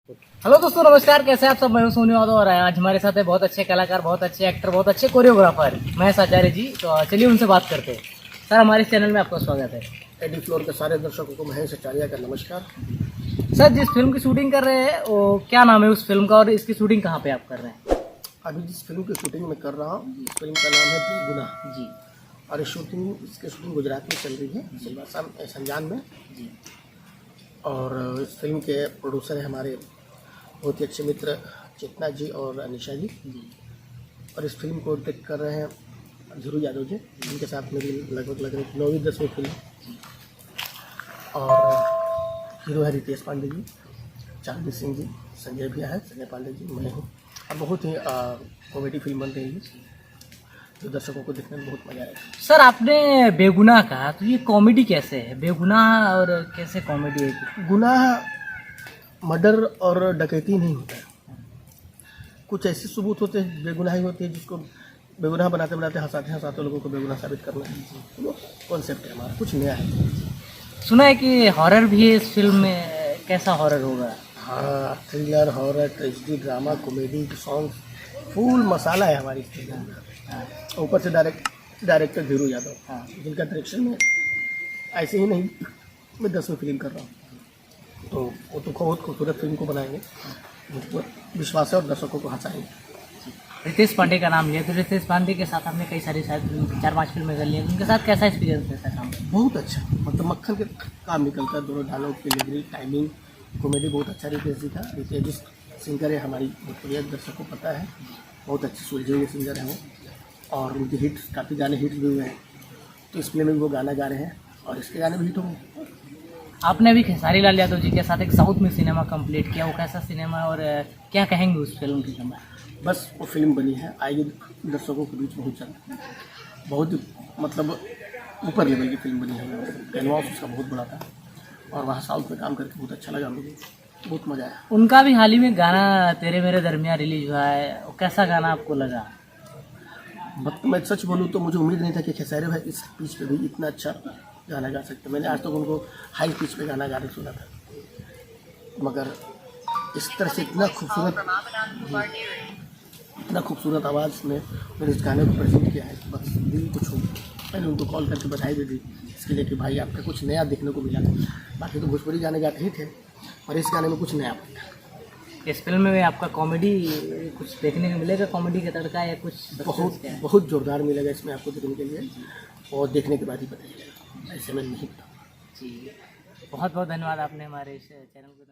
Hello दोस्तों, नमस्कार। कैसे आप सब? मैं हूं सोनी यादव और आज हमारे साथ है बहुत अच्छे कलाकार, बहुत अच्छे एक्टर, बहुत अच्छे कोरियोग्राफर महेश आचार्य जी। तो चलिए उनसे बात करते हैं। सर, हमारे इस चैनल में आपका स्वागत है। एडी फ्लोर के सारे दर्शकों को महेश आचार्य का नमस्कार। सर, जिस फिल्म की शूटिंग कर रहे हैं वो क्या नाम है उस फिल्म का, और इसकी शूटिंग कहाँ पे आप कर रहे हैं? अभी जिस फिल्म की शूटिंग मैं कर रहा हूँ, इस फिल्म का नाम है बेगुनाह जी और इसकी शूटिंग गुजरात में चल रही है, सिलवासा संजान में। जी और इस फिल्म के प्रोड्यूसर हैं हमारे बहुत ही अच्छे मित्र चेतना जी और अनिशा जी। जी और इस फिल्म को डायरेक्ट कर रहे हैं धीरू यादव जी, जिनके साथ मेरी लगभग लग रही 9वीं-10वीं फिल्म। और हीरो है रितेश पांडे जी, चांदी सिंह जी, संजय भैया है, संजय पांडे जी, मैं हूँ। और बहुत ही कॉमेडी फिल्म बन रही है जो दर्शकों को देखने में बहुत मजा आएगा। सर, आपने बेगुनाह कहा, तो ये कॉमेडी कैसे है? बेगुनाह और कैसे कॉमेडी है? गुनाह मर्डर और डकैती नहीं होता है, कुछ ऐसे सबूत होते हैं, बेगुनाही होती है, जिसको बेगुनाह बनाते बनाते हंसाते हंसाते लोगों को बेगुनाह साबित करना है। तो कॉन्सेप्ट है हमारा, कुछ नया है। सुना है कि हॉरर भी है इस फिल्म में। कैसा हॉरर होगा? हाँ, thriller, horror, tragedy, drama, comedy, song, full masala है हमारी फिल्म में। ऊपर से डायरेक्टर धीरू यादव, हाँ। जिनका डायरेक्शन में ऐसे ही नहीं, मैं 10वीं फिल्म कर रहा हूँ, तो वो तो बहुत खूबसूरत फिल्म को बनाएंगे, मुझको विश्वास है, और दर्शकों को हंसाएंगे। रितेश पांडे का नाम लिया, तो रितेश पांडे के साथ आपने कई सारी शायद 4-5 फिल्में कर ली हैं। उनके साथ कैसा एक्सपीरियंस रहता है काम? बहुत अच्छा, मतलब मक्खन के काम निकलता है। दोनों डायलॉग, डिलीवरी, टाइमिंग, कॉमेडी बहुत अच्छा रितेश जी का। रितेश जी सिंगर है हमारी भोजपुरी, दर्शकों को पता है, बहुत अच्छे सुलझे हुए सिंगर हैं वो। और उनके हिट्स, काफ़ी गाने हिट्स भी हुए हैं, तो इस फिल्म में भी वो गाना गा रहे हैं और इसके गाने भी हिट होंगे। आपने अभी खेसारी लाल यादव जी के साथ एक साउथ में सिनेमा कंप्लीट किया, वो कैसा सिनेमा है और क्या कहेंगे उस फिल्म के समय? बस वो फिल्म बनी है, आएगी दर्शकों के बीच बहुत जल्द। बहुत ही मतलब ऊपर लेवल की फिल्म बनी है। कैनवास उसका बहुत बड़ा था और वहाँ साउथ में काम करके बहुत अच्छा लगा मुझे, बहुत मज़ा आया। उनका भी हाल ही में गाना तेरे मेरे दरमियाँ रिलीज हुआ है, वो कैसा गाना आपको लगा? मतलब मैं सच बोलूँ तो मुझे उम्मीद नहीं था कि खेसारी भाई इस पिच पे भी इतना अच्छा गाना गा सकते। मैंने आज तक उनको हाई पिच पे गाना गाने सुना था, मगर इस तरह से इतना खूबसूरत आवाज़ में मैंने इस गाने को प्रेजेंट किया है, बस दिल को छू। मैंने उनको कॉल करके बधाई भी दी इसके लिए कि भाई आपका कुछ नया देखने को मिला। बाकी तो भोजपुरी गाने गाते ही थे, और इस गाने में कुछ नया मिला। इस फिल्म में आपका कॉमेडी कुछ देखने को मिलेगा? कॉमेडी का तड़का या कुछ बहुत जोरदार मिलेगा इसमें आपको देखने के लिए, और देखने के बाद ही पता चलेगा, ऐसे में नहीं। जी, बहुत बहुत धन्यवाद, आपने हमारे इस चैनल को